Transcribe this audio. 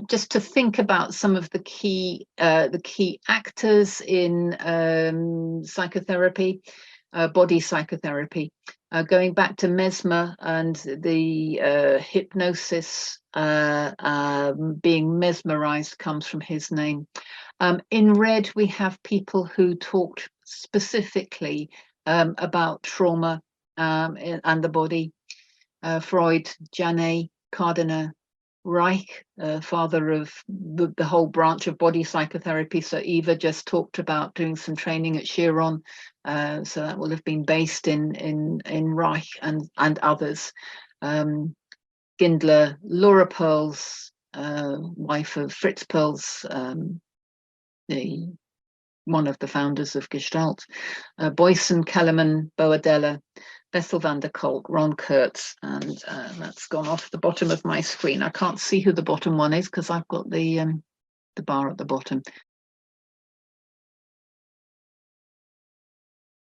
just to think about some of the key actors in psychotherapy, body psychotherapy, going back to Mesmer and the hypnosis, being mesmerized comes from his name. In red, we have people who talked specifically about trauma and the body. Freud, Janet, Cardinal, Reich, father of the whole branch of body psychotherapy. So Eva just talked about doing some training at Chiron. So that will have been based in Reich and others. Gindler, Laura Perls, wife of Fritz Perls, one of the founders of Gestalt. Boyson, Kellerman, Boadella, Bessel van der Kolk, Ron Kurtz, and that's gone off the bottom of my screen. I can't see who the bottom one is because I've got the bar at the bottom.